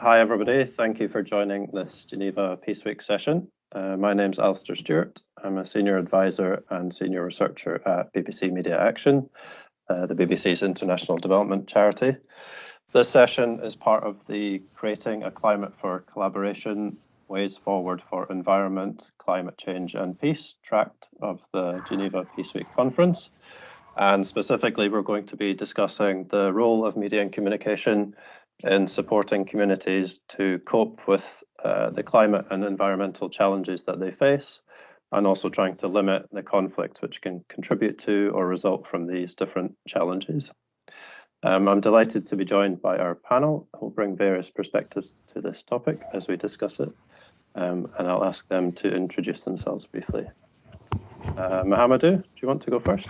Hi everybody, thank you for joining this Geneva Peace Week session. My name's Alistair Stewart. I'm a senior advisor and senior researcher at BBC Media Action, the BBC's international development charity. This session is part of the Creating a Climate for Collaboration, Ways Forward for Environment, Climate Change and Peace tract of the Geneva Peace Week conference. And specifically, we're going to be discussing the role of media and communication in supporting communities to cope with the climate and environmental challenges that they face, and also trying to limit the conflicts which can contribute to or result from these different challenges. I'm delighted to be joined by our panel, who will bring various perspectives to this topic as we discuss it, and I'll ask them to introduce themselves briefly. Mohamedou, do you want to go first?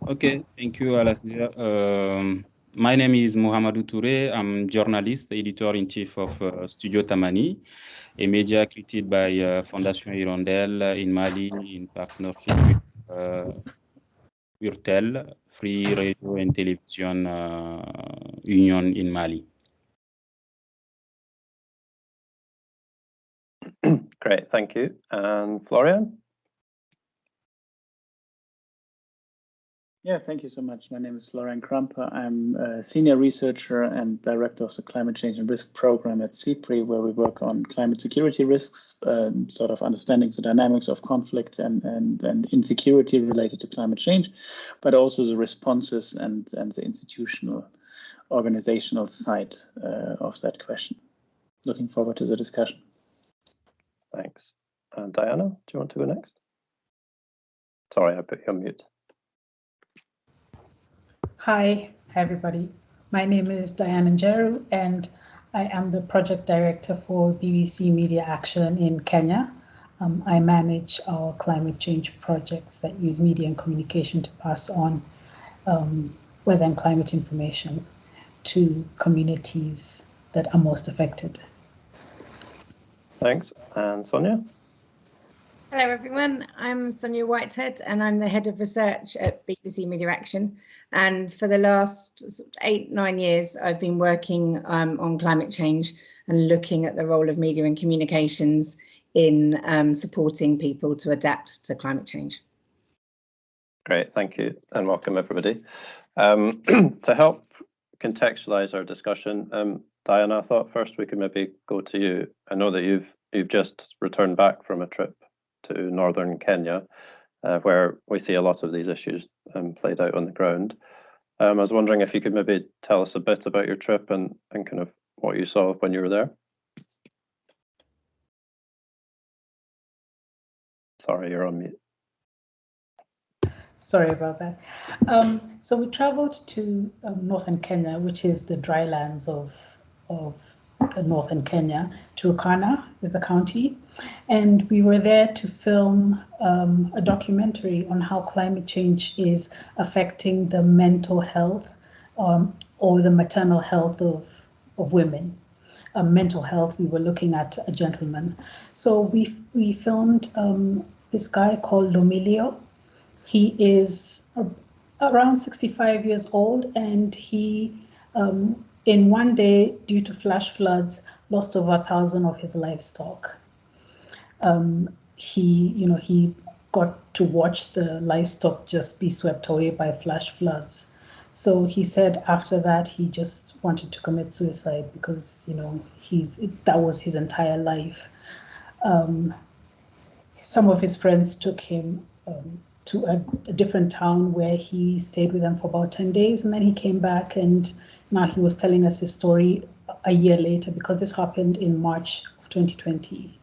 Okay, thank you, Alastair. My name is Mohamedou Touré. I'm journalist, editor-in-chief of Studio Tamani, a media created by Fondation Hirondelle in Mali in partnership with Hirondelle, Free Radio and Television Union in Mali. Great, thank you. And Florian? Yeah, thank you so much. My name is Florian Kramper. I'm a senior researcher and director of the Climate Change and Risk Program at CIPRI, where we work on climate security risks, sort of understanding the dynamics of conflict and insecurity related to climate change, but also the responses and the institutional organizational side of that question. Looking forward to the discussion. Thanks. Diana, do you want to go next? Sorry, I put you on mute. Hi, everybody. My name is Diana Njeru, and I am the project director for BBC Media Action in Kenya. I manage our climate change projects that use media and communication to pass on weather and climate information to communities that are most affected. Thanks. And Sonia? Hello everyone, I'm Sonia Whitehead and I'm the head of research at BBC Media Action, and for the last 8-9 years I've been working on climate change and looking at the role of media and communications in supporting people to adapt to climate change. Great, thank you and welcome everybody. To help contextualize our discussion, Diana, I thought first we could maybe go to you. I know that you've just returned back from a trip to northern Kenya, where we see a lot of these issues played out on the ground. I was wondering if you could maybe tell us a bit about your trip and kind of what you saw when you were there. Sorry, you're on mute. Sorry about that. So we traveled to northern Kenya, which is the drylands of northern Kenya. Turkana is the county, and we were there to film a documentary on how climate change is affecting the mental health or the maternal health of women. Mental health, we were looking at a gentleman. So we filmed this guy called Lomilio. He is around 65 years old, and he in one day, due to flash floods, lost over 1,000 of his livestock. He got to watch the livestock just be swept away by flash floods. So he said after that he just wanted to commit suicide because that was his entire life. Some of his friends took him to a different town where he stayed with them for about 10 days, and then he came back, and now he was telling us his story a year later, because this happened in March of 2020.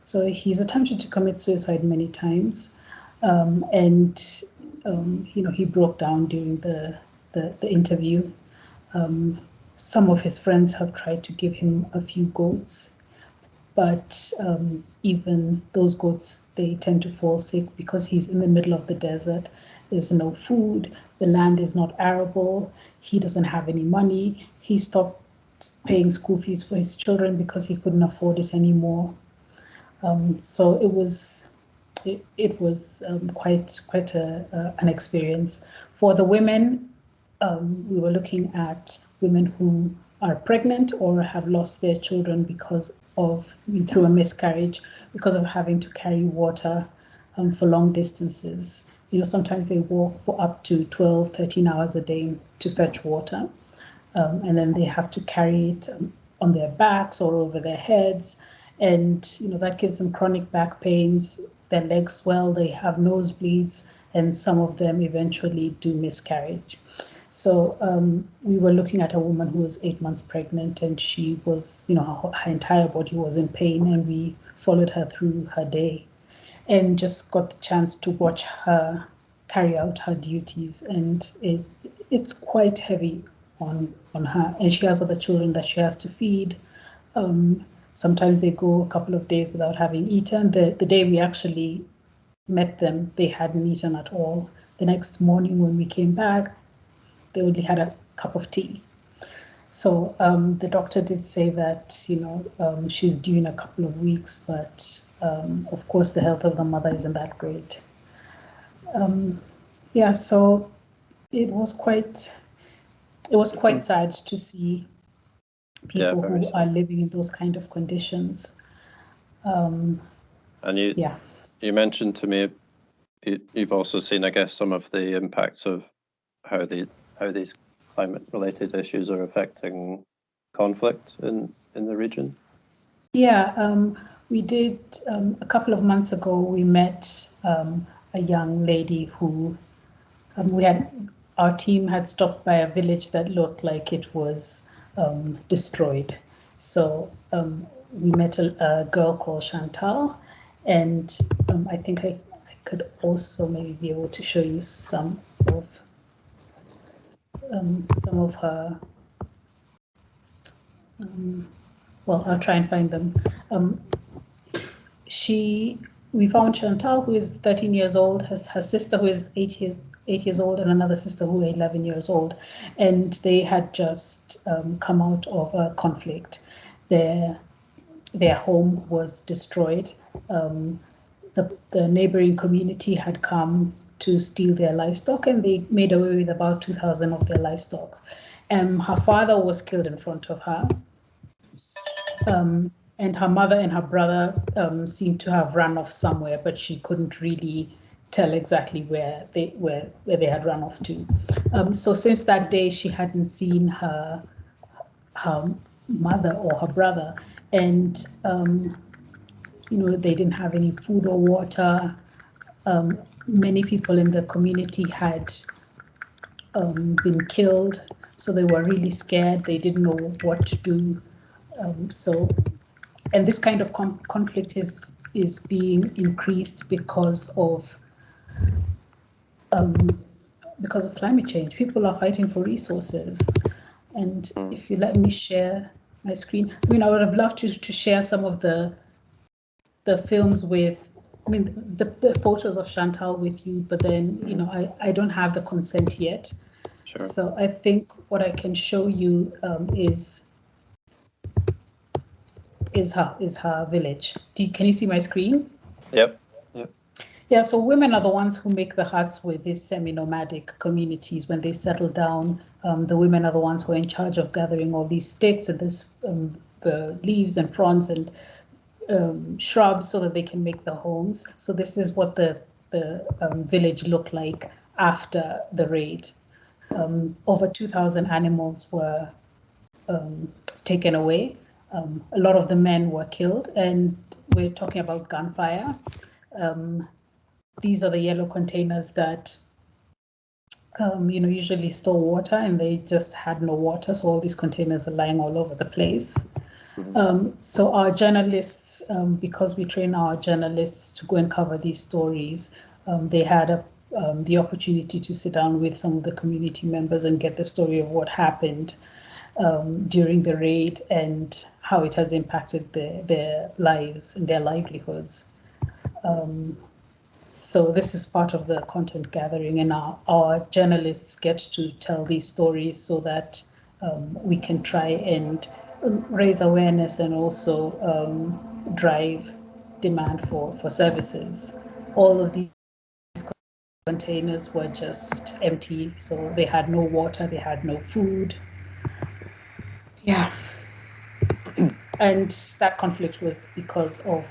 So he's attempted to commit suicide many times, and he broke down during the interview. Some of his friends have tried to give him a few goats, but even those goats, they tend to fall sick because he's in the middle of the desert. There's no food, the land is not arable, he doesn't have any money. He stopped paying school fees for his children because he couldn't afford it anymore. So it was quite an experience. For the women, we were looking at women who are pregnant or have lost their children through a miscarriage, because of having to carry water for long distances. Sometimes they walk for up to 12, 13 hours a day to fetch water. And then they have to carry it on their backs or over their heads. And, that gives them chronic back pains. Their legs swell, they have nosebleeds, and some of them eventually do miscarriage. So we were looking at a woman who was 8 months pregnant, and she was, her entire body was in pain, and we followed her through her day and just got the chance to watch her carry out her duties. And it's quite heavy on her, and she has other children that she has to feed. Sometimes they go a couple of days without having eaten. The day we actually met them, they hadn't eaten at all. The next morning when we came back, they only had a cup of tea. So the doctor did say that, she's due in a couple of weeks, but of course the health of the mother isn't that great. Yeah, so it was quite sad to see people who are living in those kind of conditions. And you mentioned to me, you've also seen, I guess, some of the impacts of how these climate-related issues are affecting conflict in the region. Yeah, we did a couple of months ago. We met a young lady who our team had stopped by a village that looked like it was destroyed. So we met a girl called Chantal, and I think I could also maybe be able to show you some of her. Well, I'll try and find them. We found Chantal, who is 13 years old, her sister who is 8 years old, and another sister who is 11 years old, and they had just come out of a conflict. Their home was destroyed. The neighboring community had come to steal their livestock, and they made away with about 2,000 of their livestock. Her father was killed in front of her. And her mother and her brother seemed to have run off somewhere, but she couldn't really tell exactly where they had run off to. So since that day, she hadn't seen her mother or her brother, and they didn't have any food or water. Many people in the community had been killed, so they were really scared. They didn't know what to do. And this kind of conflict is being increased because of climate change. People are fighting for resources. And if you let me share my screen, I would have loved to share some of the films with, the photos of Chantal with you, but then, I don't have the consent yet. Sure. So I think what I can show you is her village. Can you see my screen? Yep. Yeah, so women are the ones who make the huts with these semi-nomadic communities. When they settle down, the women are the ones who are in charge of gathering all these sticks and the leaves and fronds and shrubs so that they can make the homes. So this is what the village looked like after the raid. Over 2,000 animals were taken away. A lot of the men were killed, and we're talking about gunfire. These are the yellow containers that usually store water, and they just had no water, so all these containers are lying all over the place. So our journalists, because we train our journalists to go and cover these stories, they had the opportunity to sit down with some of the community members and get the story of what happened during the raid and how it has impacted their lives and their livelihoods. So this is part of the content gathering, and our journalists get to tell these stories so that we can try and raise awareness and also drive demand for services. All of these containers were just empty, so they had no water, they had no food. Yeah. And that conflict was because of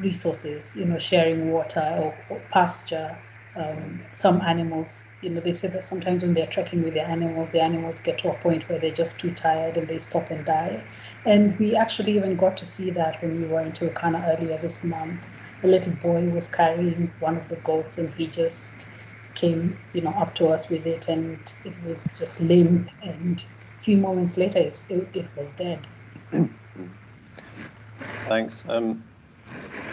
resources, sharing water or pasture. Some animals, they say that sometimes when they're trekking with the animals get to a point where they're just too tired and they stop and die. And we actually even got to see that when we were in Turkana earlier this month. A little boy was carrying one of the goats and he just came, up to us with it, and it was just limp, and a few moments later it was dead. Thanks.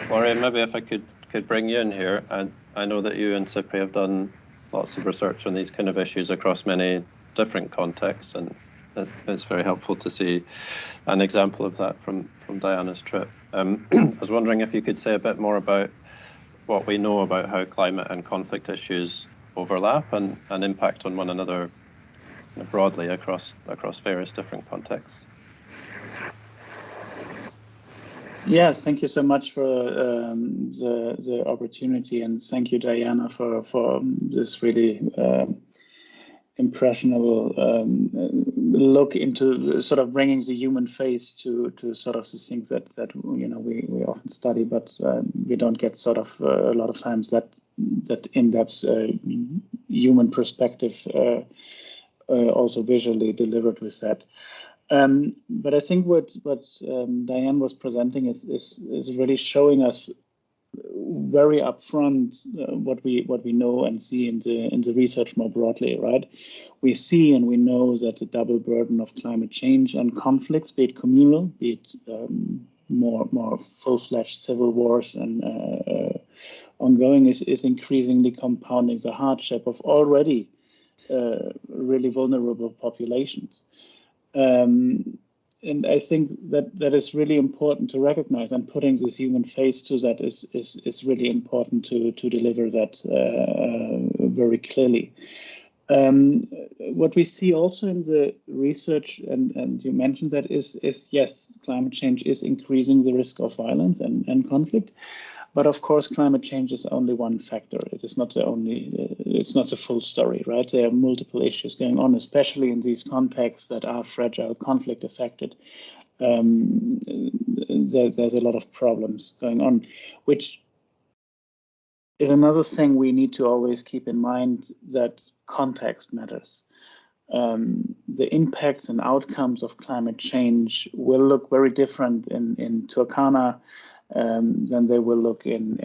Laurie, maybe if I could bring you in here, and I know that you and CIPRI have done lots of research on these kind of issues across many different contexts, and it's very helpful to see an example of that from Diana's trip. I was wondering if you could say a bit more about what we know about how climate and conflict issues overlap and impact on one another broadly across various different contexts. Yes, thank you so much for the opportunity, and thank you, Diana, for this really impressionable look into sort of bringing the human face to sort of the things that we often study, but we don't get sort of a lot of times that in-depth human perspective also visually delivered with that. But I think what Diane was presenting is really showing us very upfront what we know and see in the research more broadly, right? We see and we know that the double burden of climate change and conflicts, be it communal, be it more full-fledged civil wars and ongoing, is increasingly compounding the hardship of already really vulnerable populations. And I think that is really important to recognize, and putting this human face to that is really important to deliver that very clearly. What we see also in the research, and you mentioned that, is yes, climate change is increasing the risk of violence and conflict. But of course, climate change is only one factor. It is not the only, it's not the full story, right? There are multiple issues going on, especially in these contexts that are fragile, conflict affected. There's a lot of problems going on, which is another thing we need to always keep in mind, that context matters. The impacts and outcomes of climate change will look very different in Turkana than they will look in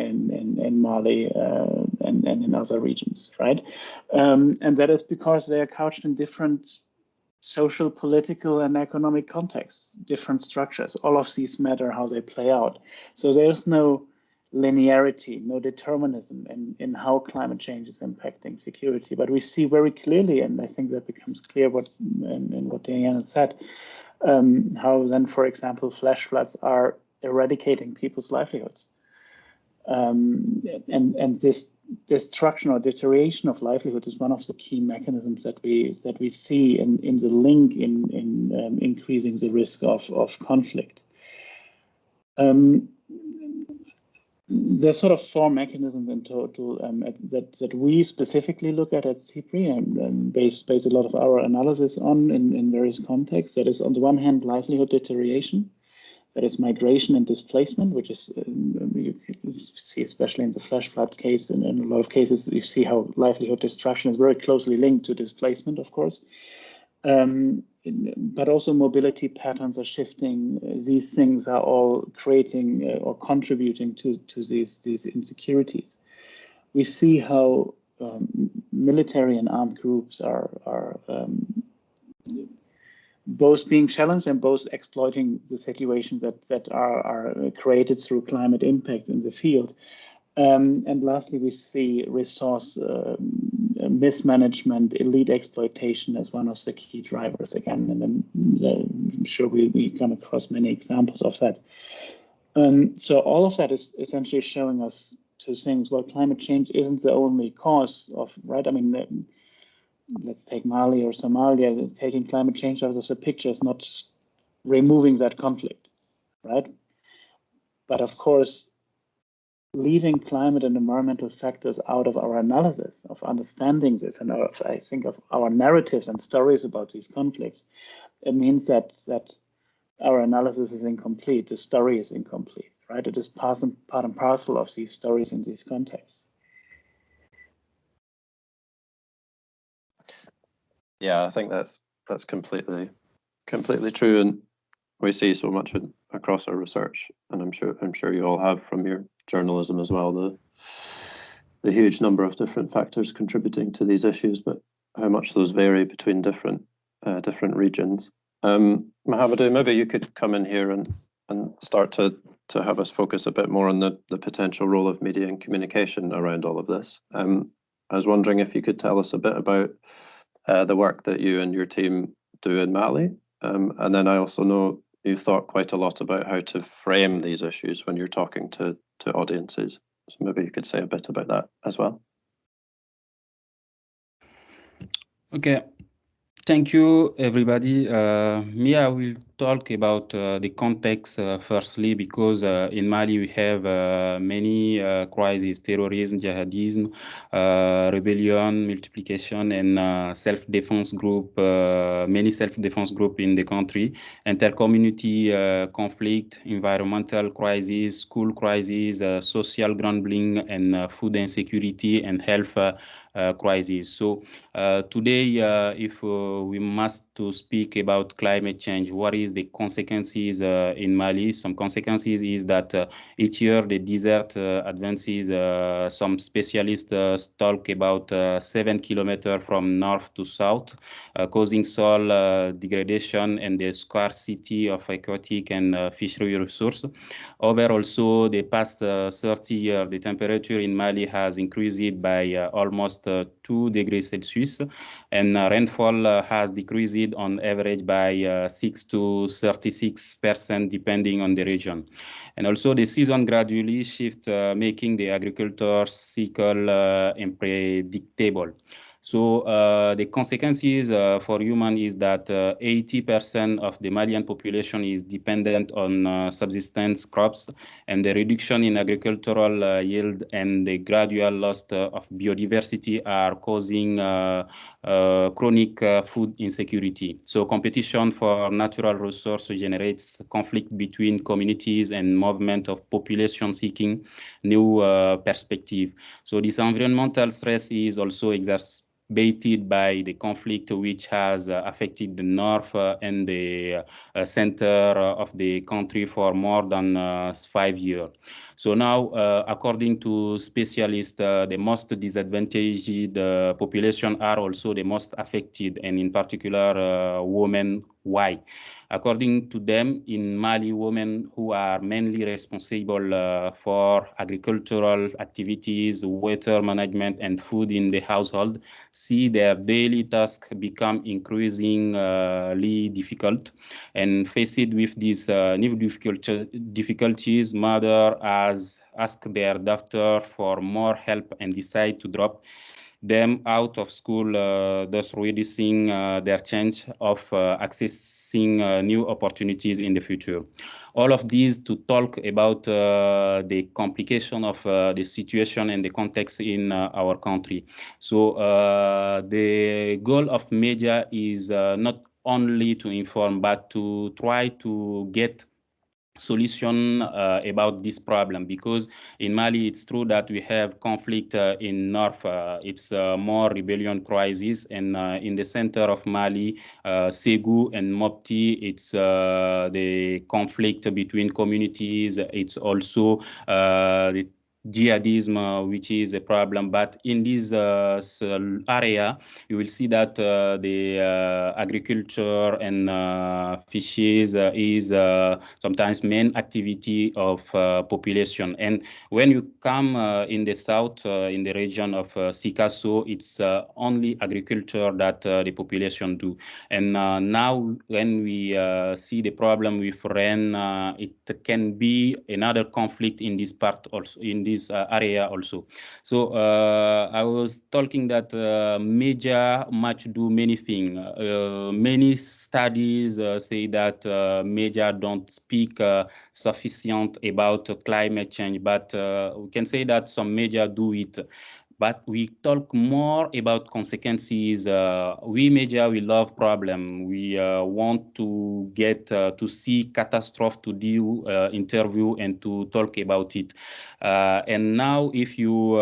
Mali and in other regions, right? And that is because they are couched in different social, political, and economic contexts, different structures. All of these matter how they play out. So there's no linearity, no determinism in how climate change is impacting security. But we see very clearly, and I think that becomes clear what Diana said, how then, for example, flash floods are eradicating people's livelihoods. And this destruction or deterioration of livelihood is one of the key mechanisms that we see in the link in increasing the risk of conflict. There's sort of four mechanisms in total that we specifically look at CIPRI and base a lot of our analysis on in various contexts. That is, on the one hand, livelihood deterioration. That is migration and displacement, which is, you see, especially in the flash flood case, and in a lot of cases, you see how livelihood destruction is very closely linked to displacement, of course. But also mobility patterns are shifting. These things are all creating or contributing to these insecurities. We see how military and armed groups are both being challenged and both exploiting the situations that are created through climate impacts in the field. And lastly, we see resource mismanagement, elite exploitation as one of the key drivers again. And I'm sure we come across many examples of that. So all of that is essentially showing us two things. Well, climate change isn't the only cause of, right? I mean, let's take Mali or Somalia. Taking climate change out of the picture is not just removing that conflict, right? But of course, leaving climate and environmental factors out of our analysis, of understanding this, and I think of our narratives and stories about these conflicts, it means that our analysis is incomplete. The story is incomplete, right? It is part and parcel of these stories in these contexts. Yeah, I think that's completely true, and we see so much across our research, and I'm sure you all have from your journalism as well, the huge number of different factors contributing to these issues, but how much those vary between different regions. Mahamadou, maybe you could come in here and start to have us focus a bit more on the potential role of media and communication around all of this. I was wondering if you could tell us a bit about the work that you and your team do in Mali. And then I also know you've thought quite a lot about how to frame these issues when you're talking to audiences. So maybe you could say a bit about that as well. Okay. Thank you, everybody. I will talk about the context firstly, because in Mali we have many crises: terrorism, jihadism, rebellion, multiplication, and self-defense group, many self-defense group in the country, inter-community conflict, environmental crisis, school crisis, social grumbling, and food insecurity and health crisis. So today, if we must to speak about climate change, what is the consequences in Mali? Some consequences is that each year the desert advances. Some specialists talk about 7 kilometers from north to south, causing soil degradation and the scarcity of aquatic and fishery resources. Over also the past 30 years, the temperature in Mali has increased by almost 2 degrees Celsius, and rainfall has decreased on average by 6 to 36%, depending on the region. And also the season gradually shift, making the agriculture cycle unpredictable. So the consequences for human is that 80% of the Malian population is dependent on subsistence crops, and the reduction in agricultural yield and the gradual loss of biodiversity are causing chronic food insecurity. So competition for natural resources generates conflict between communities and movement of population seeking new perspective. So this environmental stress is also exacerbated by the conflict which has affected the north and the center of the country for more than 5 years. So now, according to specialists, the most disadvantaged population are also the most affected, and in particular, women. Why? According to them, in Mali, women who are mainly responsible for agricultural activities, water management, and food in the household see their daily tasks become increasingly difficult. And faced with these new difficulties, mother has asked their daughter for more help and decide to drop them out of school, thus reducing their chance of accessing new opportunities in the future. All of these to talk about the complication of the situation and the context in our country. So the goal of media is not only to inform, but to try to get solution about this problem, because in Mali it's true that we have conflict in north, it's more rebellion crisis, and in the center of Mali, Ségou and Mopti, it's the conflict between communities. It's also the jihadism, which is a problem. But in this area, you will see that the agriculture and fishes is sometimes main activity of population. And when you come in the south, in the region of Sikasso, it's only agriculture that the population do. And now when we see the problem with rain, it can be another conflict in this part also, in this area also. So I was talking that media much do many things. Many studies say that media don't speak sufficient about climate change, but we can say that some media do it. but we talk more about consequences. We media, we love problem. We want to get to see catastrophe, to do interview and to talk about it. And now if you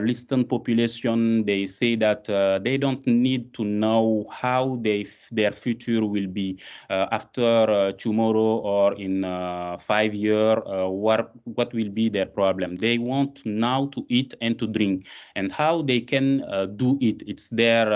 listen population, they say that they don't need to know how their future will be after tomorrow or in 5 years, what will be their problem. They want now to eat and to drink, and how they can do it. It's their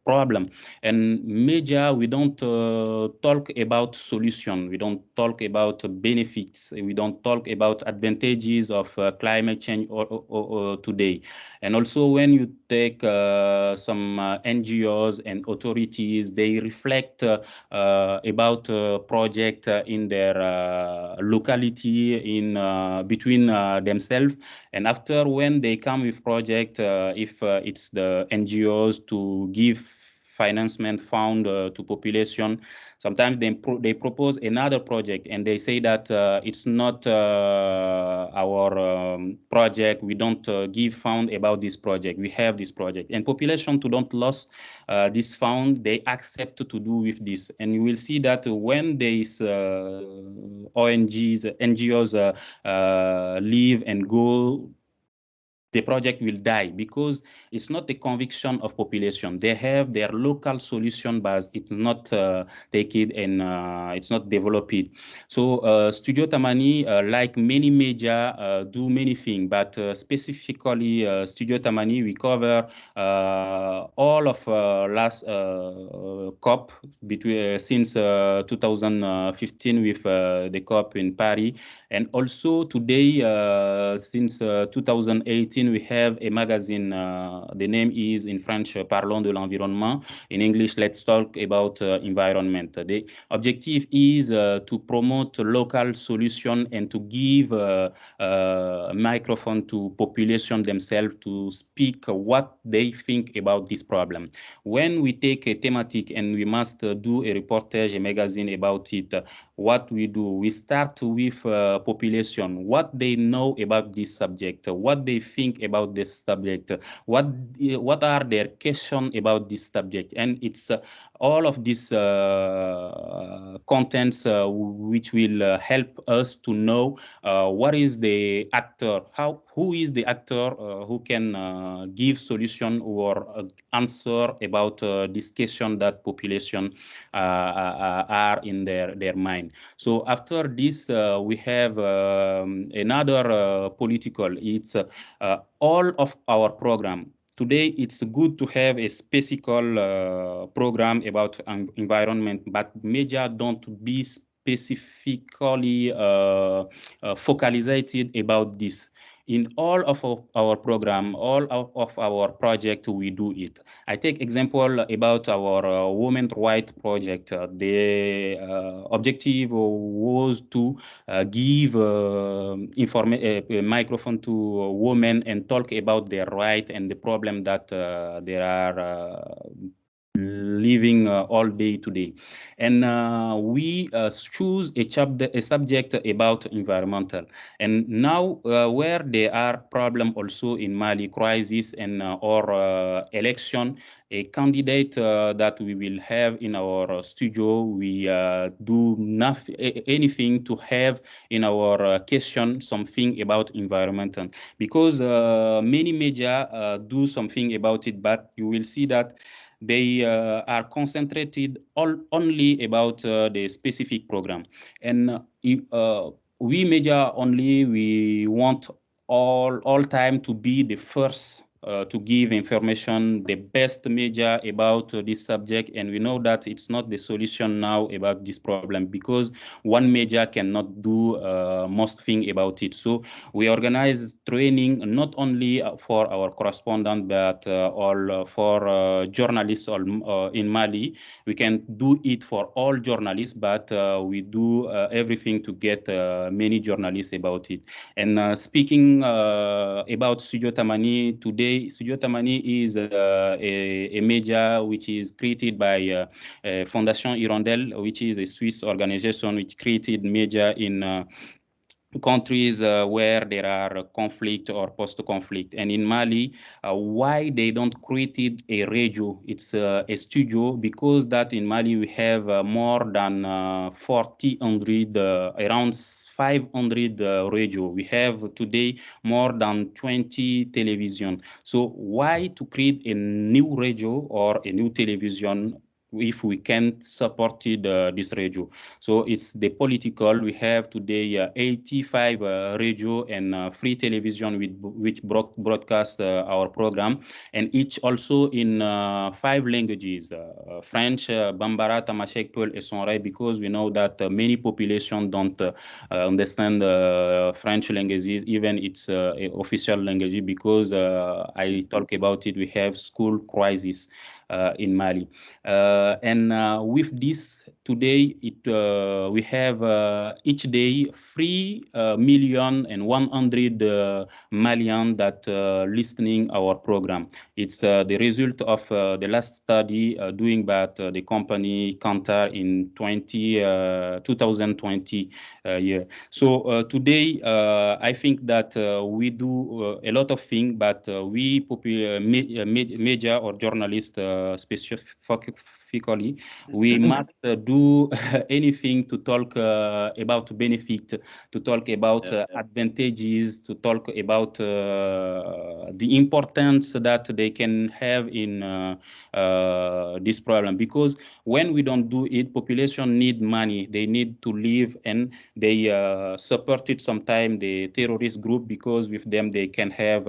problem. And media, we don't talk about solution. We don't talk about benefits. We don't talk about advantages of climate change or today. And also when you take some NGOs and authorities, they reflect about project in their locality, in between themselves. And after, when they come with project, if it's the NGOs to give financement fund to population, sometimes they propose another project and they say that it's not our project. We don't give fund about this project. We have this project, and population to don't lose this fund, they accept to do with this. And you will see that when these ONGs, NGOs leave and go, the project will die, because it's not the conviction of population. They have their local solution, but it's not taken and it's not developed. So Studio Tamani, like many media, do many things, but specifically Studio Tamani, we cover all of last COP between since 2015 with the COP in Paris, and also today since 2018 we have a magazine. The name is in French Parlons de l'environnement. In English, Let's Talk About Environment. The objective is to promote local solution and to give a microphone to population themselves to speak what they think about this problem. When we take a thematic and we must do a reportage, a magazine about it, what we do, we start with population, what they know about this subject, what they think about this subject, what are their questions about this subject. And it's all of these contents which will help us to know what is the actor, who is the actor who can give solution or answer about this question that population are in their mind. So after this, we have another political. It's all of our program. Today, it's good to have a specific program about environment, but media don't be specifically focalized about this. In all of our program, all of our project, we do it. I take example about our women's rights project. The objective was to give a microphone to women and talk about their right and the problem that they are living all day today. And we choose a subject about environmental. And now where there are problem also in Mali crisis and or election, a candidate that we will have in our studio, we do anything to have in our question something about environmental, because many media do something about it, but you will see that they are concentrated only about the specific program. And we media only, we want all time to be the first to give information, the best media about this subject. And we know that it's not the solution now about this problem, because one media cannot do most thing about it. So we organize training not only for our correspondent, but all for journalists in Mali. We can do it for all journalists, but we do everything to get many journalists about it. And speaking about Studio Tamani, today Studio Tamani is a media which is created by Fondation Hirondelle, which is a Swiss organization which created media in countries where there are conflict or post-conflict. And in Mali, why they don't create a radio, it's a studio, because that in Mali we have more than 400, around 500 radio. We have today more than 20 television. So why to create a new radio or a new television if we can't support this radio? So it's the political. We have today 85 radio and free television which broadcast our program, and each also in 5 languages: French, Bambara, Tamashek, Peul, and Songhai, because we know that many population don't understand French languages, even it's official language, because I talk about it. We have school crisis in Mali, and with this today, we have each day 3,100,000 Malian that listening our program. It's the result of the last study doing by the company Kantar in 2020 year. So today, I think that we do a lot of things, but we media or journalists specifically, we must do anything to talk about benefit, to talk about advantages, to talk about the importance that they can have in this problem. Because when we don't do it, population need money, they need to live, and they supported sometimes the terrorist group, because with them they can have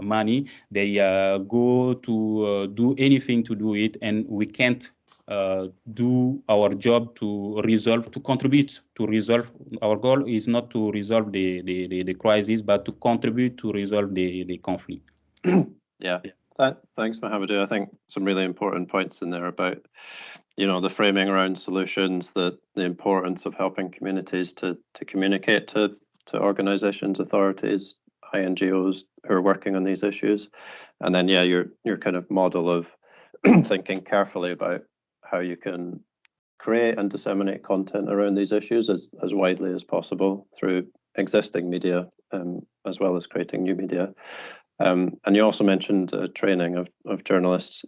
money. They go to do anything to do it, and we can't do our job to resolve, to contribute to resolve. Our goal is not to resolve the crisis, but to contribute to resolve the conflict. Yeah. Thanks, Mohamedou. I think some really important points in there about, the framing around solutions, the importance of helping communities to communicate to organizations, authorities, NGOs who are working on these issues. And then, your kind of model of thinking carefully about how you can create and disseminate content around these issues as widely as possible through existing media, as well as creating new media. And you also mentioned training of journalists.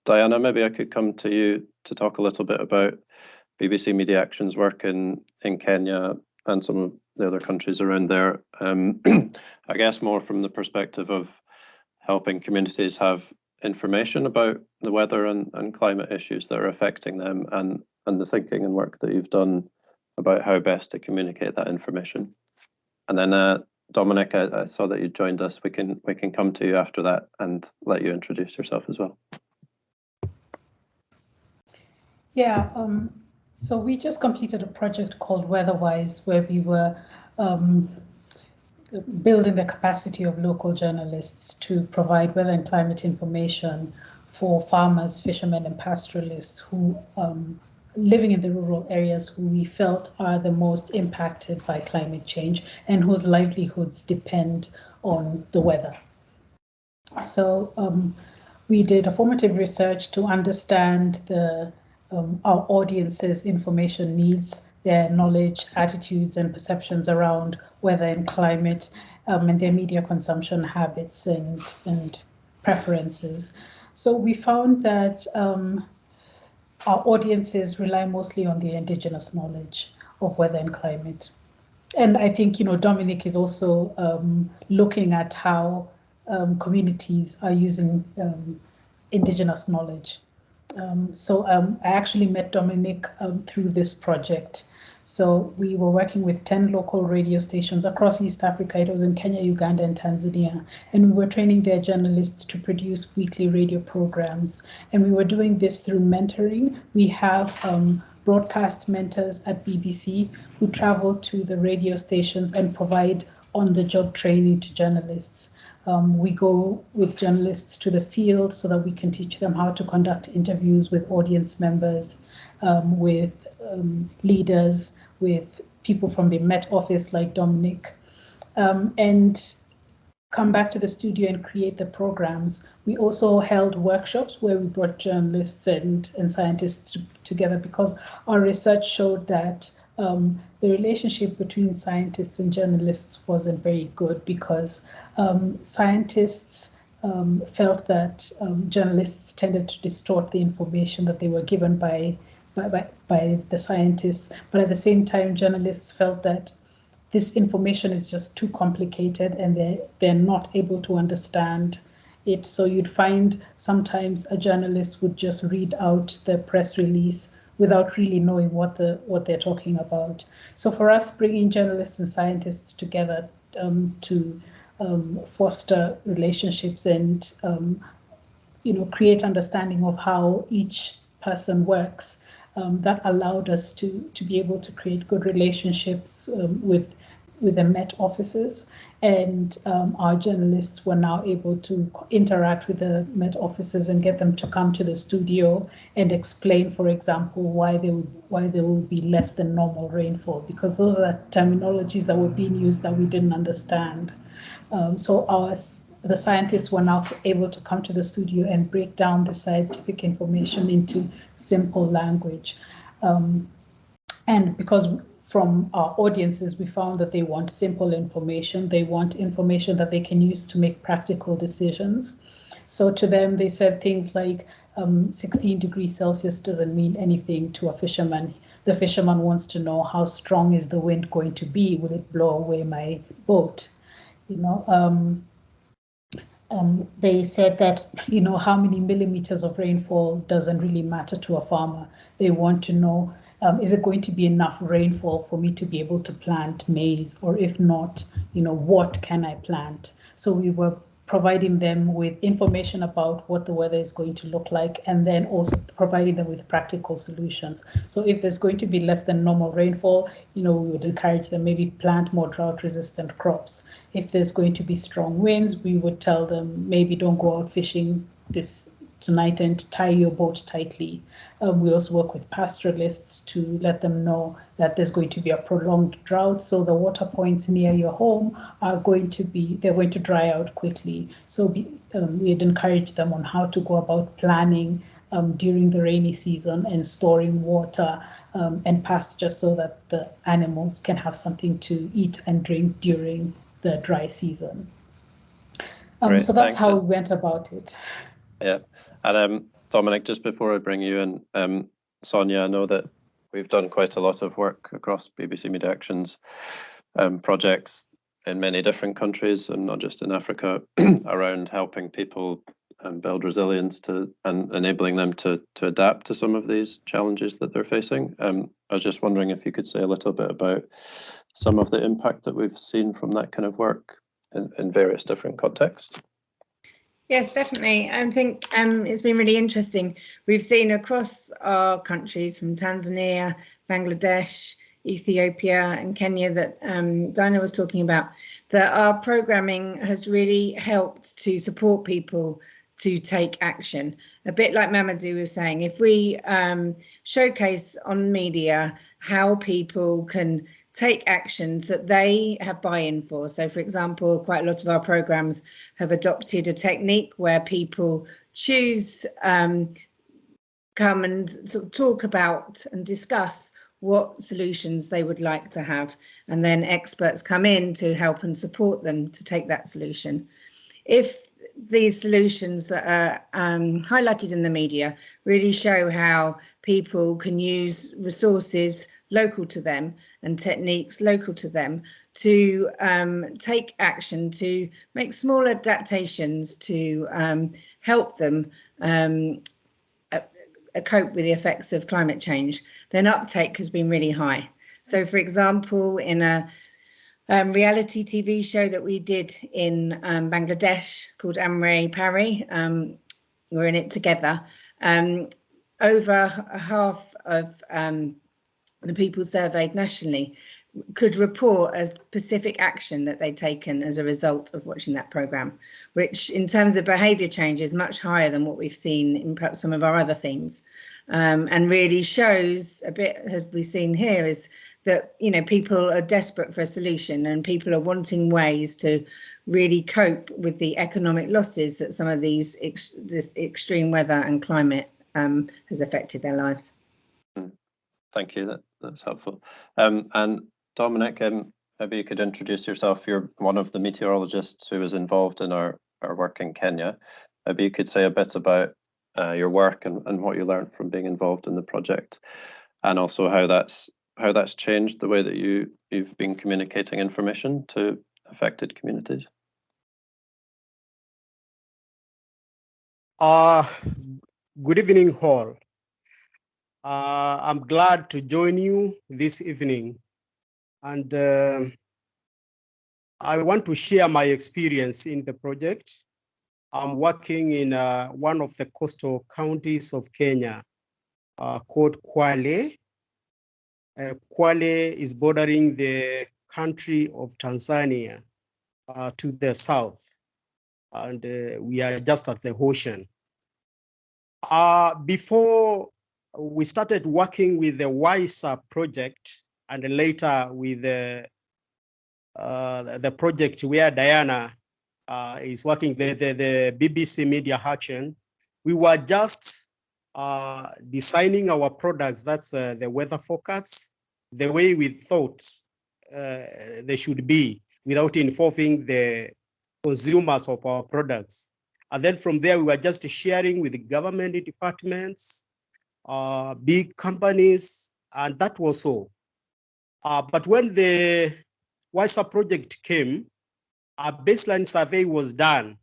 Diana, maybe I could come to you to talk a little bit about BBC Media Action's work in Kenya and some of the other countries around there. I guess more from the perspective of helping communities have information about the weather and climate issues that are affecting them, and the thinking and work that you've done about how best to communicate that information. And then Dominic, I saw that you joined us. We can come to you after that and let you introduce yourself as well. Yeah, so we just completed a project called Weatherwise, where we were building the capacity of local journalists to provide weather and climate information for farmers, fishermen, and pastoralists who living in the rural areas, who we felt are the most impacted by climate change and whose livelihoods depend on the weather. So we did a formative research to understand our audience's information needs, their knowledge, attitudes, and perceptions around weather and climate, and their media consumption habits and preferences. So we found that our audiences rely mostly on the indigenous knowledge of weather and climate. And I think, Dominic is also looking at how communities are using indigenous knowledge. So I actually met Dominic through this project. So we were working with 10 local radio stations across East Africa. It was in Kenya, Uganda, and Tanzania. And we were training their journalists to produce weekly radio programs. And we were doing this through mentoring. We have broadcast mentors at BBC who travel to the radio stations and provide on-the-job training to journalists. We go with journalists to the field so that we can teach them how to conduct interviews with audience members, with leaders, with people from the Met Office like Dominic, and come back to the studio and create the programs. We also held workshops where we brought journalists and scientists together, because our research showed that the relationship between scientists and journalists wasn't very good, because scientists felt that journalists tended to distort the information that they were given by the scientists, but at the same time, journalists felt that this information is just too complicated and they're not able to understand it. So you'd find sometimes a journalist would just read out the press release without really knowing what they're talking about. So for us, bringing journalists and scientists together to foster relationships and create understanding of how each person works, that allowed us to be able to create good relationships with the Met offices, and our journalists were now able to interact with the Met offices and get them to come to the studio and explain, for example, why there will be less than normal rainfall, because those are terminologies that were being used that we didn't understand. So the scientists were now able to come to the studio and break down the scientific information into simple language. And because from our audiences, we found that they want simple information. They want information that they can use to make practical decisions. So to them, they said things like 16 degrees Celsius doesn't mean anything to a fisherman. The fisherman wants to know, how strong is the wind going to be? Will it blow away my boat? They said that, how many millimeters of rainfall doesn't really matter to a farmer. They want to know, is it going to be enough rainfall for me to be able to plant maize? Or if not, what can I plant? So we were providing them with information about what the weather is going to look like, and then also providing them with practical solutions. So if there's going to be less than normal rainfall, we would encourage them maybe plant more drought-resistant crops. If there's going to be strong winds, we would tell them maybe don't go out fishing tonight and tie your boat tightly. We also work with pastoralists to let them know that there's going to be a prolonged drought, so the water points near your home they're going to dry out quickly. So we'd encourage them on how to go about planning during the rainy season and storing water and pasture, so that the animals can have something to eat and drink during the dry season. So that's how we went about it. Yeah, and Dominic, just before I bring you in, Sonia, I know that we've done quite a lot of work across BBC Media Action's projects in many different countries, and not just in Africa, around helping people build resilience and enabling them to adapt to some of these challenges that they're facing. I was just wondering if you could say a little bit about some of the impact that we've seen from that kind of work in various different contexts. Yes, definitely. I think it's been really interesting. We've seen across our countries, from Tanzania, Bangladesh, Ethiopia and Kenya, that Dinah was talking about, that our programming has really helped to support people to take action. A bit like Mamadou was saying, if we showcase on media how people can take actions that they have buy-in for. So, for example, quite a lot of our programs have adopted a technique where people choose, come and sort of talk about and discuss what solutions they would like to have, and then experts come in to help and support them to take that solution. If these solutions that are highlighted in the media really show how people can use resources local to them and techniques local to them to take action, to make small adaptations to help them cope with the effects of climate change, then uptake has been really high. So, for example, in a reality TV show that we did in Bangladesh called Amre Pari, we're in it together, over half of the people surveyed nationally could report a specific action that they'd taken as a result of watching that programme, which in terms of behaviour change is much higher than what we've seen in perhaps some of our other themes, and really shows a bit, as we've seen here, is that people are desperate for a solution, and people are wanting ways to really cope with the economic losses that some of this extreme weather and climate has affected their lives. Thank you. that's helpful. And Dominic, maybe you could introduce yourself. You're one of the meteorologists who was involved in our work in Kenya. Maybe you could say a bit about your work and what you learned from being involved in the project, and also how that's changed the way that you've been communicating information to affected communities. Good evening, all. I'm glad to join you this evening, and I want to share my experience in the project. I'm working in one of the coastal counties of Kenya called Kwale. Kwale is bordering the country of Tanzania to the south, and we are just at the ocean. Before we started working with the WISA project, and later with the project where Diana is working, the BBC Media Action, we were just designing our products, that's the weather forecast, the way we thought they should be without involving the consumers of our products. And then from there, we were just sharing with the government departments, big companies, and that was all. But when the WISA project came, a baseline survey was done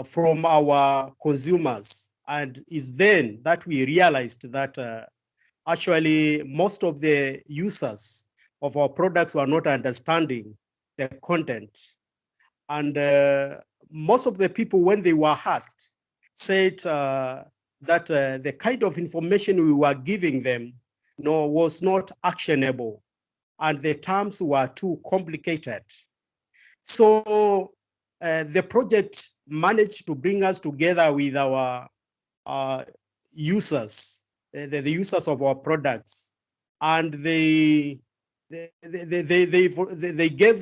from our consumers. And it's then that we realized that actually most of the users of our products were not understanding the content. And most of the people, when they were asked, said that the kind of information we were giving them was not actionable, and the terms were too complicated. So the project managed to bring us together with our users, the users of our products, and they gave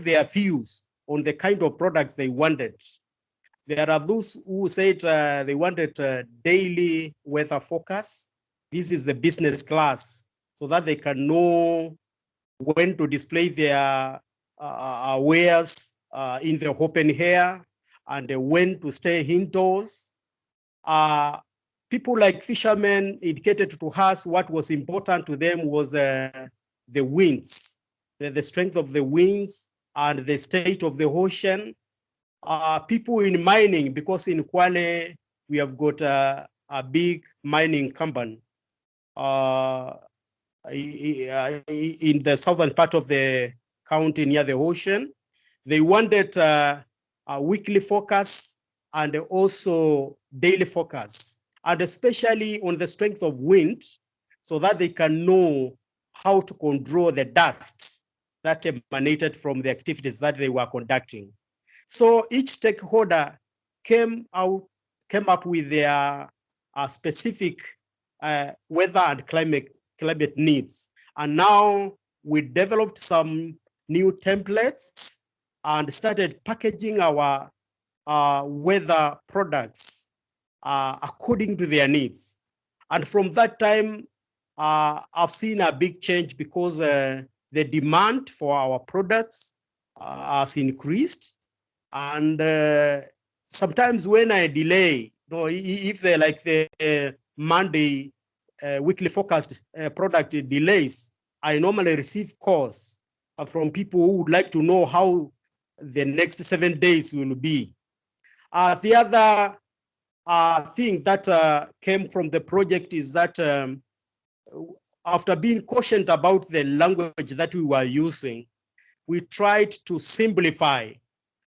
their views on the kind of products they wanted. There are those who said they wanted daily weather forecast. This is the business class, so that they can know when to display their wares in the open air and when to stay indoors. People like fishermen indicated to us what was important to them was the winds, the strength of the winds and the state of the ocean. People in mining, because in Kwale, we have got a big mining company in the southern part of the county near the ocean. They wanted a weekly focus and also daily focus, and especially on the strength of wind, so that they can know how to control the dust that emanated from the activities that they were conducting. So each stakeholder came up with their specific weather and climate needs. And now we developed some new templates and started packaging our weather products according to their needs. And from that time, I've seen a big change, because the demand for our products has increased. And sometimes when I delay, if they like the Monday weekly forecast product delays, I normally receive calls from people who would like to know how the next 7 days will be. The other thing that came from the project is that after being cautioned about the language that we were using, we tried to simplify.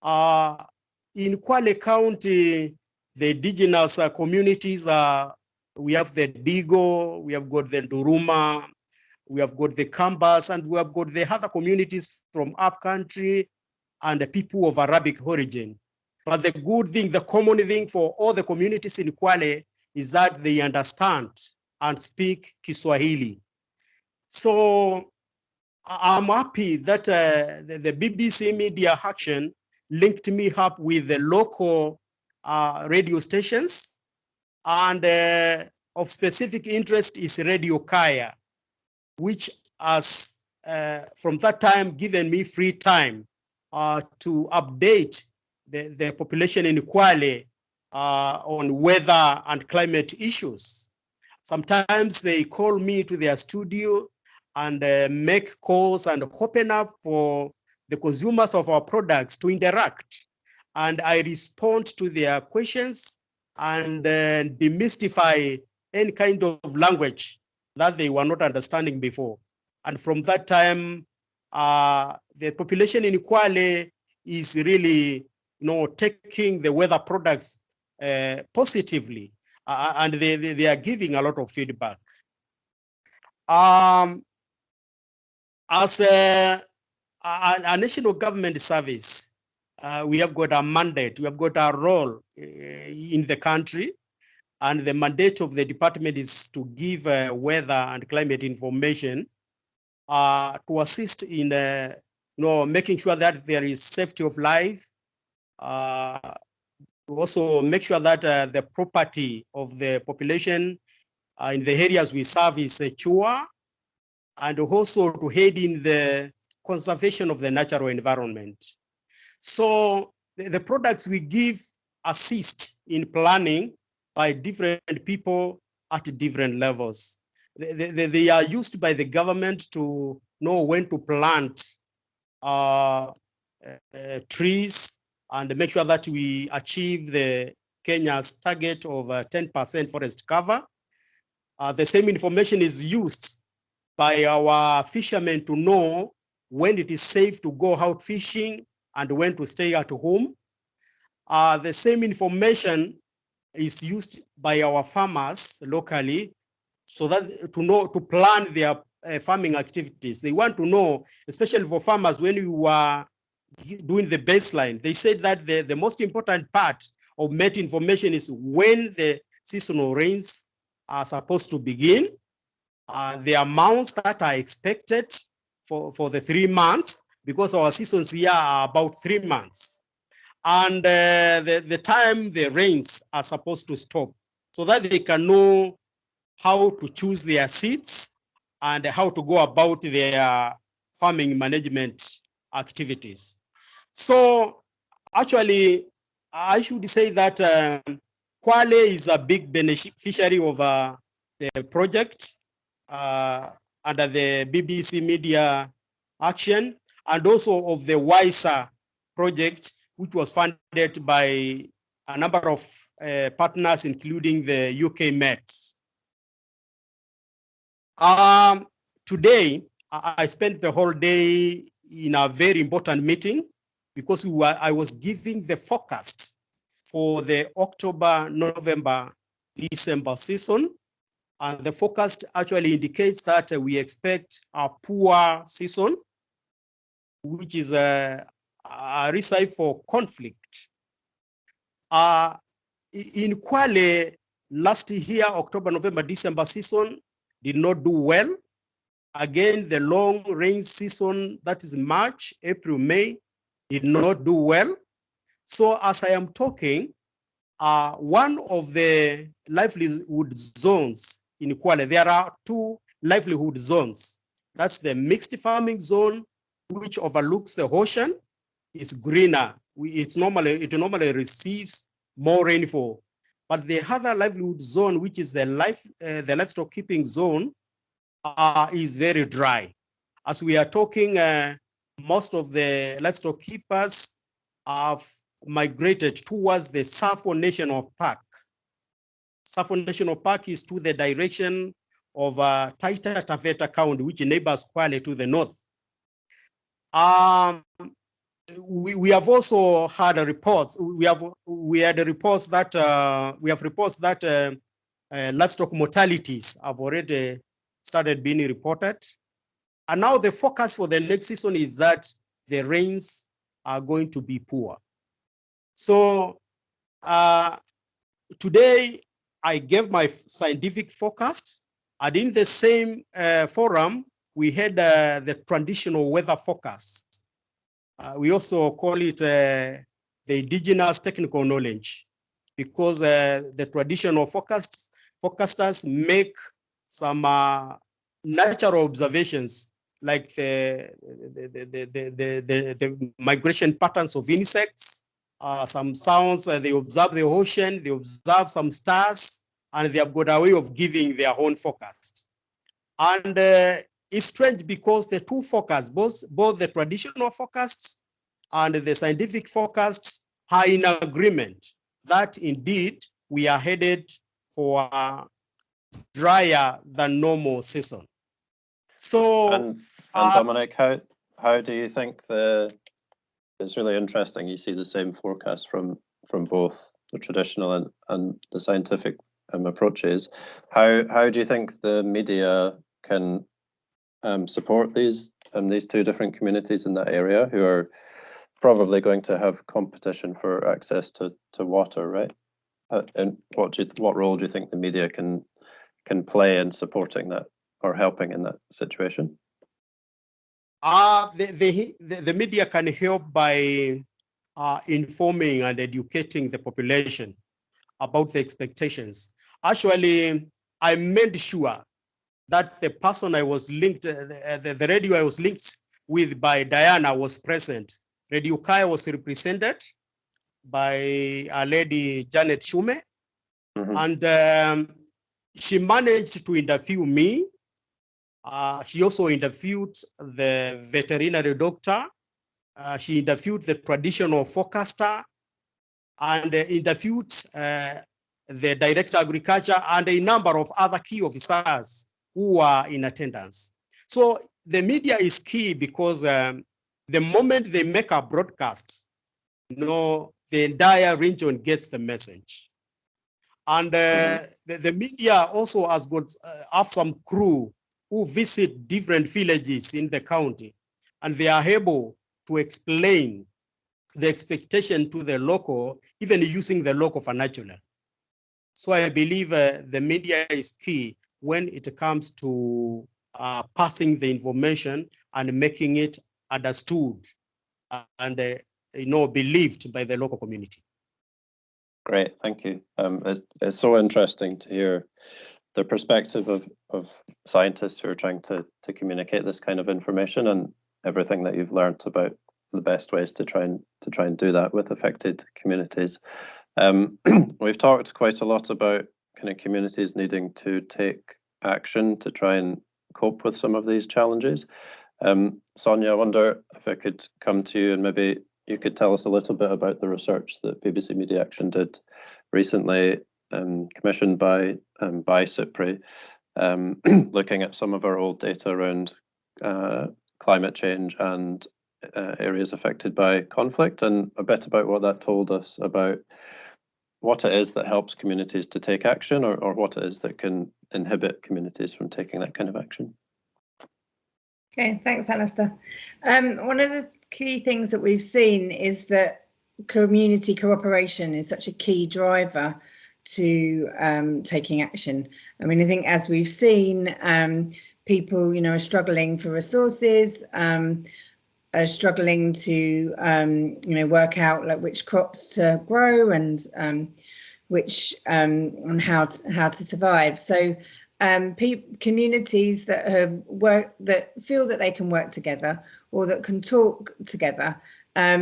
In Kwale County, the indigenous communities we have the Digo, we have got the Nduruma, we have got the Kambas, and we have got the other communities from upcountry and the people of Arabic origin. But the good thing, the common thing for all the communities in Kwale is that they understand and speak Kiswahili. So I'm happy that the BBC Media Action linked me up with the local radio stations. And of specific interest is Radio Kaya, which has from that time given me free time to update the population in Kwale on weather and climate issues. Sometimes they call me to their studio and make calls and open up for the consumers of our products to interact. And I respond to their questions and demystify any kind of language that they were not understanding before. And from that time, the population in Kwale is really, taking the weather products positively, and they are giving a lot of feedback. As a national government service, we have got a mandate, we have got a role in the country, and the mandate of the department is to give weather and climate information to assist in making sure that there is safety of life, also make sure that the property of the population in the areas we serve is secure, and also to aid in the conservation of the natural environment. So the products we give assist in planning by different people at different levels. They are used by the government to know when to plant trees and make sure that we achieve the Kenya's target of 10% forest cover. The same information is used by our fishermen to know when it is safe to go out fishing and when to stay at home. The same information is used by our farmers locally, so that to plan their farming activities. They want to know, especially for farmers, when you are doing the baseline, they said that the most important part of met information is when the seasonal rains are supposed to begin, the amounts that are expected for the 3 months, because our seasons here are about 3 months, and the time the rains are supposed to stop, so that they can know how to choose their seeds and how to go about their farming management activities. So actually, I should say that Kwale is a big beneficiary of the project under the BBC Media Action, and also of the WISER project, which was funded by a number of partners, including the UK Met. Today, I spent the whole day in a very important meeting because I was giving the forecast for the October, November, December season. And the forecast actually indicates that we expect a poor season, which is a recipe for conflict. In Kwale, last year, October, November, December season did not do well. Again, the long rain season, that is March, April, May, did not do well. So as I am talking, one of the livelihood zones in Kwale, there are 2 livelihood zones. That's the mixed farming zone, which overlooks the ocean. It's greener. It normally receives more rainfall. But the other livelihood zone, which is the livestock keeping zone, is very dry. As we are talking, most of the livestock keepers have migrated towards the Safo National Park. Safo National Park is to the direction of Taita Taveta County, which neighbors Kwale to the north. We have also had reports. We have reports that livestock mortalities have already started being reported. And now the focus for the next season is that the rains are going to be poor. So today I gave my scientific forecast, and in the same forum, we had the traditional weather forecast. We also call it the indigenous technical knowledge. because the traditional forecasters make some natural observations, like the migration patterns of insects, some sounds. They observe the ocean, they observe some stars, and they have got a way of giving their own forecast. And it's strange because the two forecasts, both the traditional forecasts and the scientific forecasts, are in agreement that indeed we are headed for a drier than normal season. So, and Dominic, how do you think it's really interesting you see the same forecast from both the traditional and the scientific approaches. How do you think the media can support these two different communities in that area who are probably going to have competition for access to water, right? And what role do you think the media can play in supporting that or helping in that situation? The media can help by informing and educating the population about the expectations. Actually, I made sure that the person I was linked, the radio I was linked with by Diana was present. Radio Kai was represented by a lady, Janet Shume, and she managed to interview me. She also interviewed the veterinary doctor. She interviewed the traditional forecaster and interviewed the director of agriculture and a number of other key officers who are in attendance. So the media is key because the moment they make a broadcast, the entire region gets the message. And the media also has got have some crew who visit different villages in the county, and they are able to explain the expectation to the local, even using the local vernacular. So I believe the media is key when it comes to passing the information and making it understood and believed by the local community. Great, thank you. It's so interesting to hear the perspective of scientists who are trying to communicate this kind of information and everything that you've learned about the best ways to try and do that with affected communities. We've talked quite a lot about kind of communities needing to take action to try and cope with some of these challenges. Sonia, I wonder if I could come to you and maybe you could tell us a little bit about the research that BBC Media Action did recently, commissioned by CIPRI, looking at some of our old data around climate change and areas affected by conflict, and a bit about what that told us about what it is that helps communities to take action, or what it is that can inhibit communities from taking that kind of action. Okay, thanks, Alistair. One of the key things that we've seen is that community cooperation is such a key driver to taking action. I mean, I think as we've seen, people, are struggling for resources, are struggling to, work out like which crops to grow and which and how to survive. So communities that that feel that they can work together or that can talk together are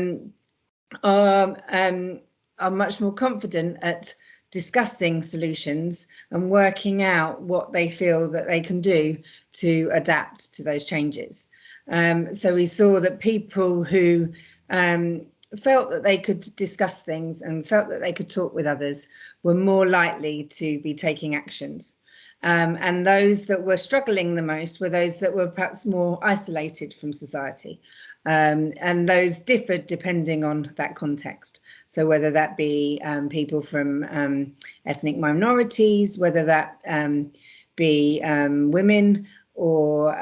much more confident at discussing solutions and working out what they feel that they can do to adapt to those changes. So we saw that people who felt that they could discuss things and felt that they could talk with others were more likely to be taking actions. And those that were struggling the most were those that were perhaps more isolated from society. And those differed depending on that context. So whether that be people from ethnic minorities, whether that be women, or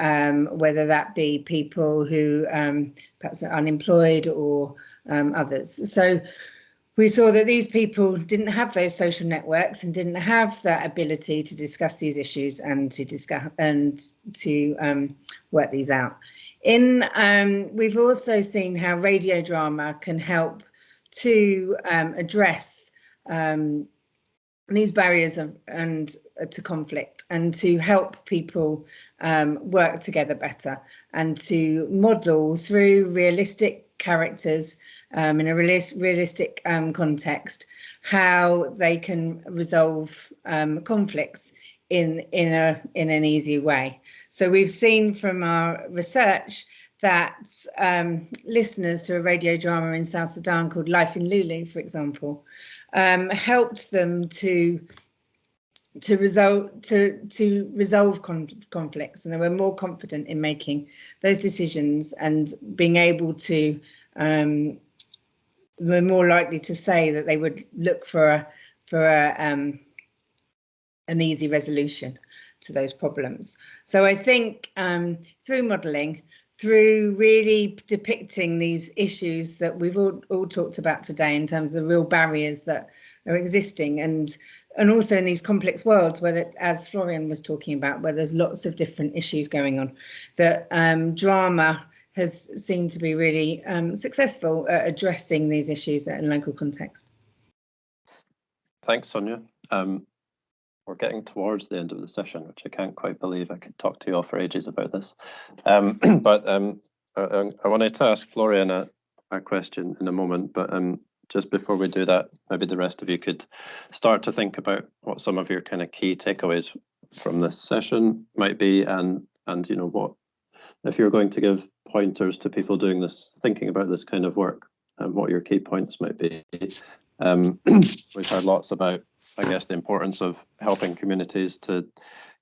whether that be people who perhaps are unemployed or others. So we saw that these people didn't have those social networks and didn't have that ability to discuss these issues and to discuss and to work these out. We've also seen how radio drama can help to address these barriers and to conflict, and to help people work together better, and to model through realistic characters in a realistic context how they can resolve conflicts in an easy way. So we've seen from our research that listeners to a radio drama in South Sudan called Life in Lulu, for example, helped them to resolve conflicts, and they were more confident in making those decisions and being able to were more likely to say that they would look for an easy resolution to those problems. So I think through modelling, through really depicting these issues that we've all talked about today in terms of the real barriers that are existing, and also in these complex worlds where, as Florian was talking about, where there's lots of different issues going on, that drama has seemed to be really successful at addressing these issues in local context. Thanks, Sonia. We're getting towards the end of the session, which I can't quite believe. I could talk to you all for ages about this. I wanted to ask Florian a question in a moment, but just before we do that, maybe the rest of you could start to think about what some of your kind of key takeaways from this session might be, and you know, what, if you're going to give pointers to people doing this, thinking about this kind of work, what your key points might be. We've heard lots about, I guess, the importance of helping communities to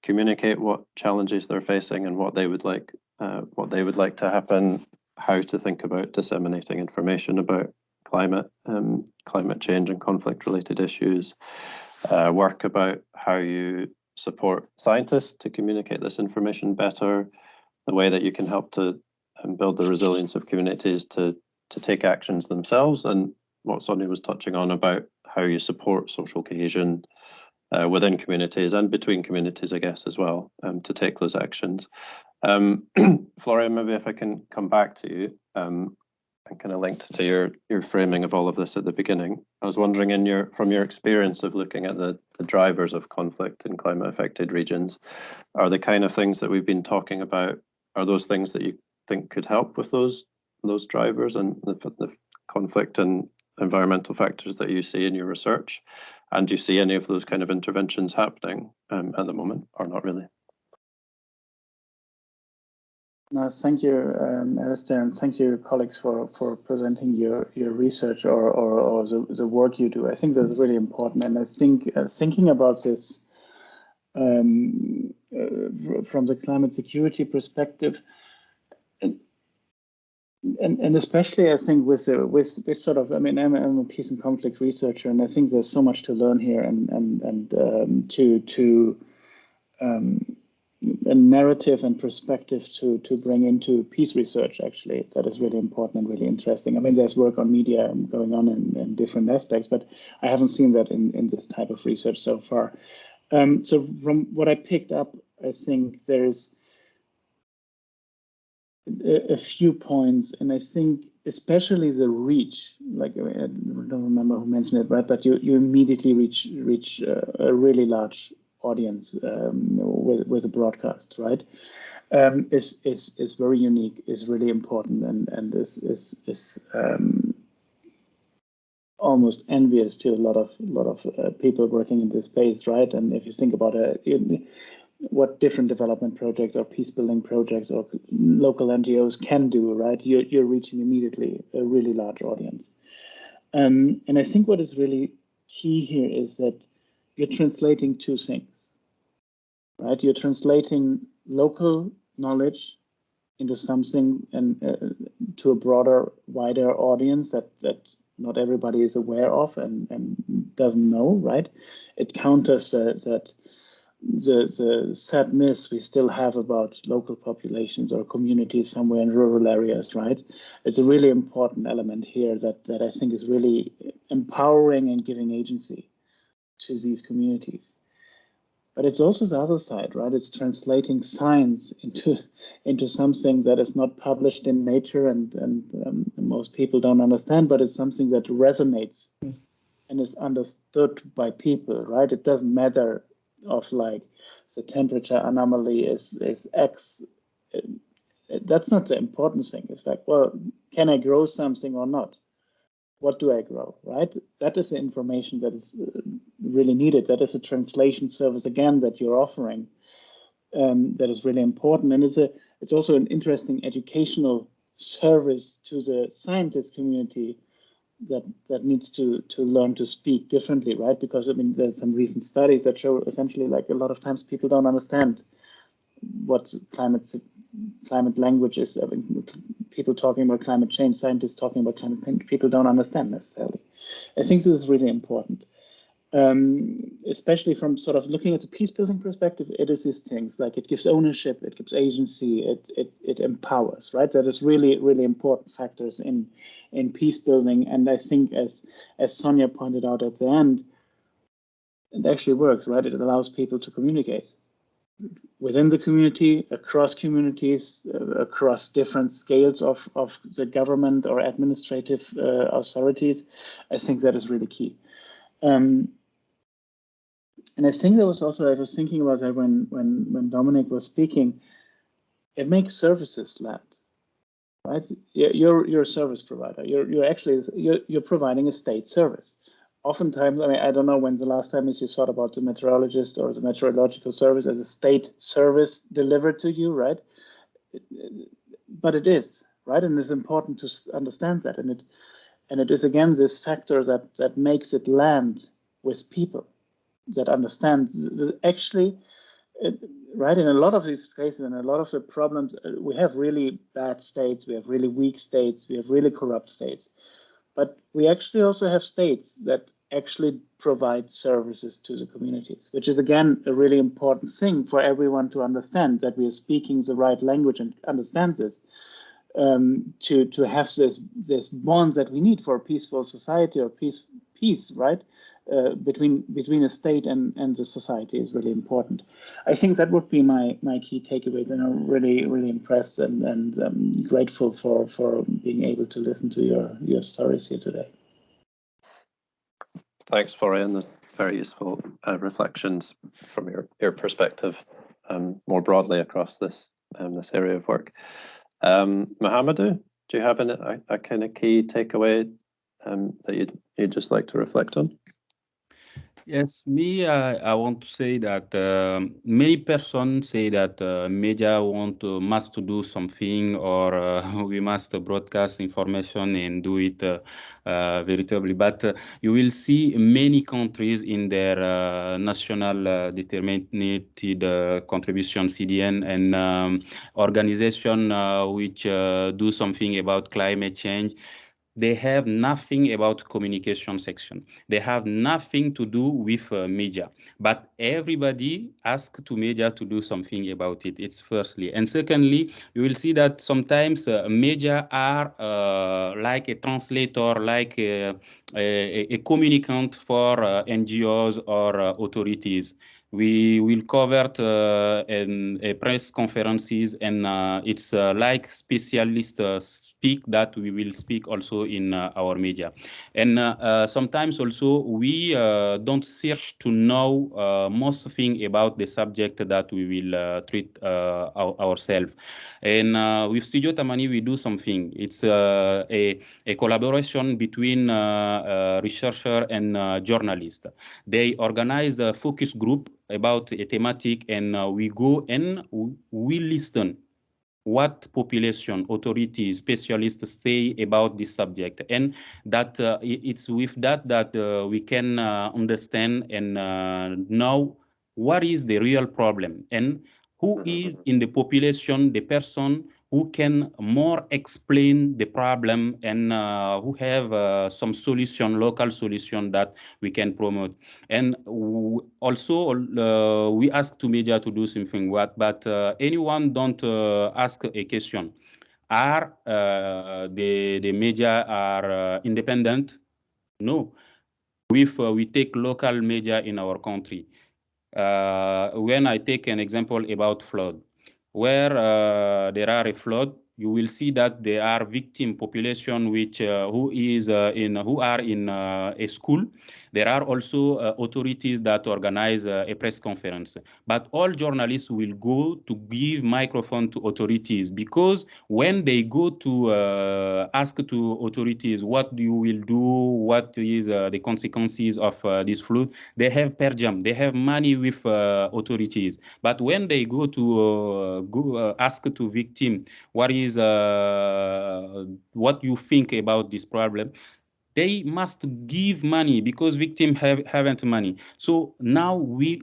communicate what challenges they're facing and what they would like to happen, how to think about disseminating information about climate change and conflict-related issues, work about how you support scientists to communicate this information better, the way that you can help to build the resilience of communities to take actions themselves, and what Sonia was touching on about how you support social cohesion within communities and between communities, I guess, as well, to take those actions. Florian, maybe if I can come back to you, and kind of linked to your framing of all of this at the beginning, I was wondering, from your experience of looking at the drivers of conflict in climate affected regions, are the kind of things that we've been talking about, are those things that you think could help with those drivers and the conflict and environmental factors that you see in your research? And do you see any of those kind of interventions happening at the moment, or not really? No, thank you, Alistair, and thank you, colleagues, for presenting your research or the work you do. I think that's really important, and I think thinking about this from the climate security perspective, and especially I think with sort of, I mean, I'm a peace and conflict researcher, and I think there's so much to learn here, and to a narrative and perspective to bring into peace research, actually, that is really important and really interesting. I mean, there's work on media going on in different aspects, but I haven't seen that in this type of research so far. So from what I picked up, I think there's a few points, and I think especially the reach, like, I don't remember who mentioned it, right? But you immediately reach a really large audience with a broadcast, right? Is very unique, is really important, and is almost envious to a lot of people working in this space, right? And if you think about what different development projects or peace building projects or local NGOs can do, right? You're reaching immediately a really large audience. And I think what is really key here is that you're translating two things, right? You're translating local knowledge into something and to a broader, wider audience that not everybody is aware of and doesn't know, right? It counters that the sad myths we still have about local populations or communities somewhere in rural areas, right? It's a really important element here that I think is really empowering and giving agency to these communities. But it's also the other side, right? It's translating science into something that is not published in Nature and most people don't understand, but it's something that resonates and is understood by people, right? It doesn't matter of like the temperature anomaly is X. That's not the important thing. It's like, well, can I grow something or not? What do I grow, right? That is the information that is really needed. That is a translation service, again, that you're offering that is really important. And it's also an interesting educational service to the scientist community that needs to learn to speak differently, right? Because I mean, there's some recent studies that show essentially like a lot of times people don't understand what climate language is. I mean, people talking about climate change, scientists talking about climate change, people don't understand necessarily. I think this is really important, especially from sort of looking at the peace building perspective. It is these things like it gives ownership, it gives agency, it empowers, right? That is really, really important factors in peace building. And I think as Sonia pointed out at the end, it actually works, right? It allows people to communicate within the community, across communities, across different scales of the government or administrative authorities. I think that is really key. And I think there was also, I was thinking about that when Dominic was speaking, it makes services land, right? You're a service provider. You're providing a state service. Oftentimes, I mean, I don't know when the last time is you thought about the meteorologist or the meteorological service as a state service delivered to you, right? But it is, right? And it's important to understand that. And it is, again, this factor that makes it land with people that understand. Actually, right, in a lot of these cases and a lot of the problems, we have really bad states, we have really weak states, we have really corrupt states. But we actually also have states that actually provide services to the communities, which is, again, a really important thing for everyone to understand, that we are speaking the right language and understand this, to have this bond that we need for a peaceful society or peace, right? Between a state and the society is really important. I think that would be my key takeaways, and I'm really, really impressed and grateful for being able to listen to your stories here today. Thanks, Florian. There's very useful reflections from your perspective more broadly across this area of work. Mohamedou, do you have a kind of key takeaway that you'd just like to reflect on? Yes, I want to say that many persons say that media must do something, or we must broadcast information and do it veritably. But you will see many countries in their national determined contribution CDN and organization which do something about climate change. They have nothing about communication section. They have nothing to do with media, but everybody asks to media to do something about it. It's firstly. And secondly, you will see that sometimes media are like a translator, like a communicant for NGOs or authorities. We will cover a press conferences, and it's like specialists speak that we will speak also in our media. And sometimes also we don't search to know most thing about the subject that we will treat ourselves. And with Studio Tamani, we do something. It's a collaboration between researcher and journalist. They organize a focus group about a thematic, and we go and we listen what population, authorities, specialists say about this subject, and that it's with that we can understand and know what is the real problem and who is in the population, the person who can more explain the problem and who have some solution, local solution that we can promote. And also we ask to media to do something, but anyone don't ask a question. Are the media are independent? No. If we take local media in our country, when I take an example about flood, where there are a flood, you will see that there are victim population which who are in a school. There are also authorities that organize a press conference. But all journalists will go to give microphone to authorities, because when they go to ask to authorities what you will do, what is the consequences of this flood, they have per diem, they have money with authorities. But when they go to ask to victim what is what you think about this problem, they must give money because victims haven't money. So now we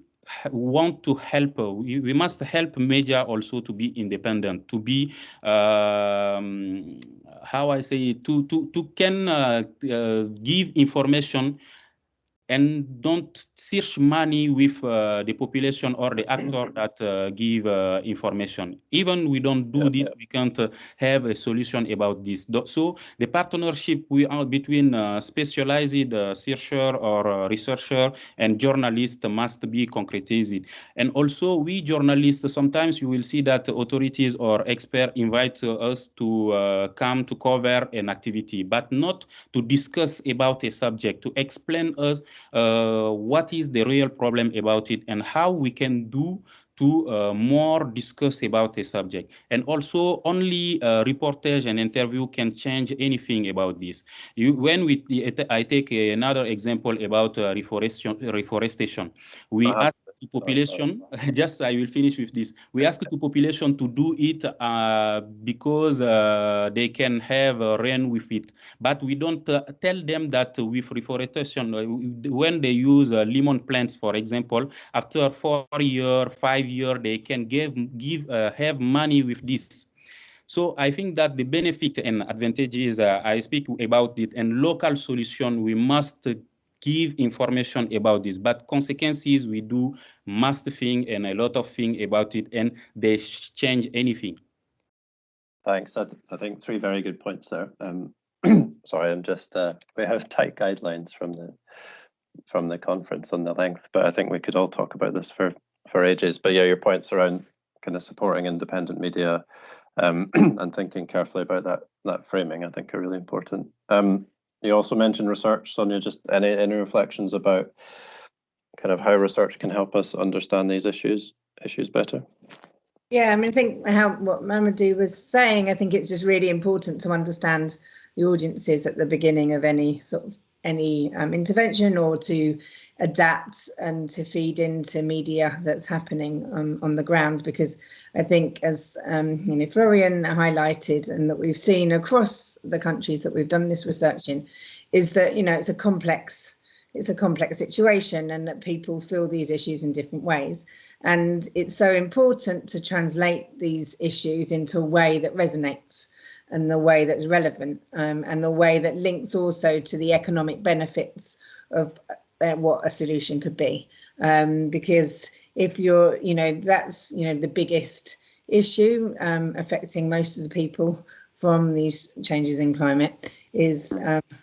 want to help, we must help media also to be independent, to be how I say, to can give information and don't search money with the population or the actor that give information. Even we don't do this, we can't have a solution about this. So the partnership we are between specialized searcher or researcher and journalist must be concretized. And also we journalists, sometimes you will see that authorities or experts invite us to come to cover an activity, but not to discuss about a subject, to explain us what is the real problem about it and how we can do to more discuss about a subject. And also only reportage and interview can change anything about this. I take another example about reforestation. We ask the population, just I will finish with this. We ask the population to do it because they can have rain with it. But we don't tell them that with reforestation, when they use lemon plants, for example, after 4 years, 5 years, they can have money with this. So I think that the benefit and advantages, I speak about it, and local solution, we must give information about this, but consequences, we do must think and a lot of thing about it, and they change anything. Thanks. I think 3 very good points there. Sorry, I'm just we have tight guidelines from the conference on the length, but I think we could all talk about this for ages. But yeah, your points around kind of supporting independent media and thinking carefully about that framing, I think, are really important. You also mentioned research, Sonia. Just any reflections about kind of how research can help us understand these issues better? Yeah, I mean, I think what Mamadou was saying, I think it's just really important to understand the audiences at the beginning of any intervention, or to adapt and to feed into media that's happening on the ground. Because I think, as Florian highlighted, and that we've seen across the countries that we've done this research in, is that it's a complex situation, and that people feel these issues in different ways. And it's so important to translate these issues into a way that resonates, and the way that's relevant, and the way that links also to the economic benefits of what a solution could be. Because if you're, that's, the biggest issue affecting most of the people from these changes in climate is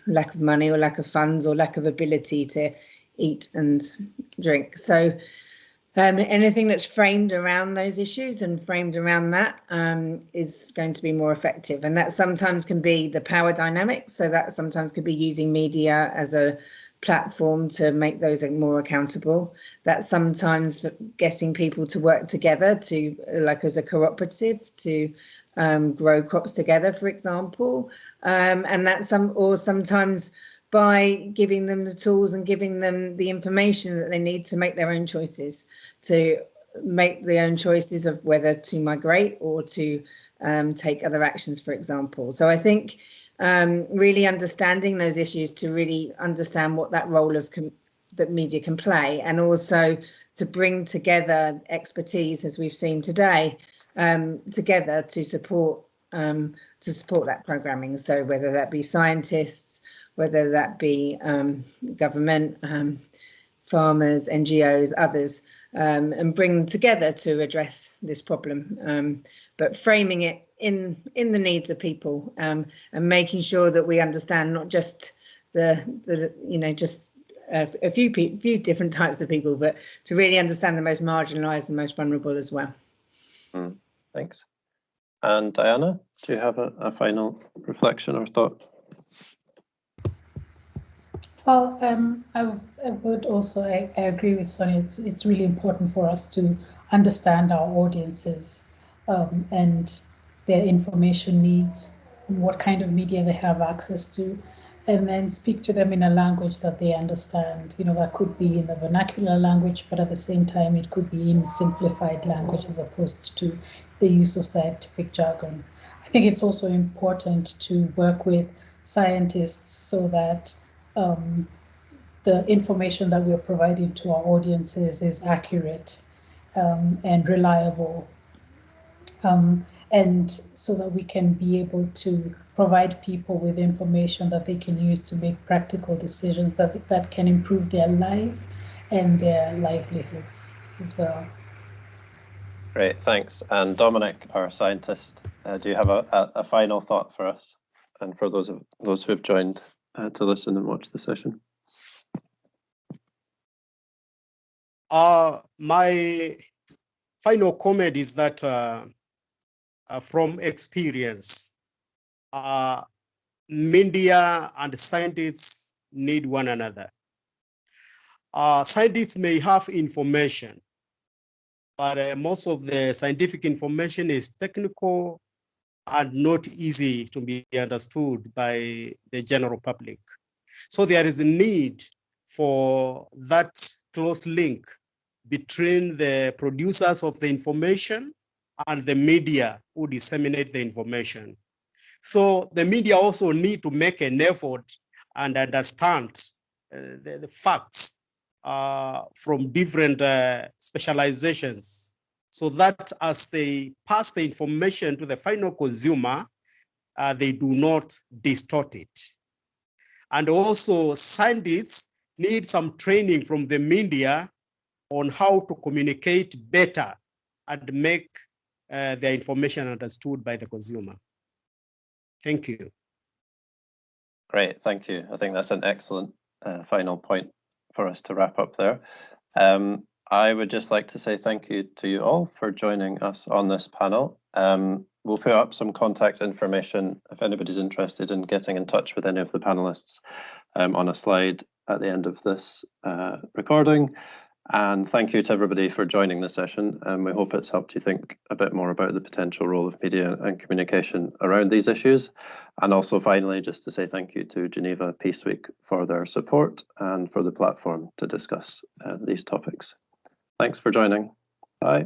lack of money, or lack of funds, or lack of ability to eat and drink. So anything that's framed around those issues and framed around that is going to be more effective. And that sometimes can be the power dynamic. So that sometimes could be using media as a platform to make those more accountable. That sometimes getting people to work together to, like as a cooperative, to grow crops together, for example. And that's sometimes by giving them the tools and giving them the information that they need to make their own choices, to make their own choices of whether to migrate or to take other actions, for example. So I think really understanding those issues, to really understand what that role of that media can play, and also to bring together expertise, as we've seen today, together to support that programming. So whether that be scientists, whether that be government, farmers, NGOs, others, and bring them together to address this problem, but framing it in the needs of people, and making sure that we understand not just just a few different types of people, but to really understand the most marginalised and most vulnerable as well. Thanks. And Diana, do you have a final reflection or thought? Well, I would also, I agree with Sonia. It's really important for us to understand our audiences and their information needs, and what kind of media they have access to, and then speak to them in a language that they understand. You know, that could be in the vernacular language, but at the same time, it could be in simplified language as opposed to the use of scientific jargon. I think it's also important to work with scientists so that the information that we're providing to our audiences is accurate and reliable, and so that we can be able to provide people with information that they can use to make practical decisions that can improve their lives and their livelihoods as well. Great, thanks. And Dominic, our scientist, do you have a final thought for us and for those who have joined to listen and watch the session? My final comment is that from experience, media and scientists need one another. Scientists may have information, but most of the scientific information is technical and not easy to be understood by the general public. So there is a need for that close link between the producers of the information and the media who disseminate the information. So the media also need to make an effort and understand the facts from different specializations, so that as they pass the information to the final consumer, they do not distort it. And also scientists need some training from the media on how to communicate better and make their information understood by the consumer. Thank you. Great, thank you. I think that's an excellent final point for us to wrap up there. I would just like to say thank you to you all for joining us on this panel. We'll put up some contact information if anybody's interested in getting in touch with any of the panelists on a slide at the end of this recording. And thank you to everybody for joining the session. We hope it's helped you think a bit more about the potential role of media and communication around these issues. And also finally, just to say thank you to Geneva Peace Week for their support and for the platform to discuss these topics. Thanks for joining. Bye.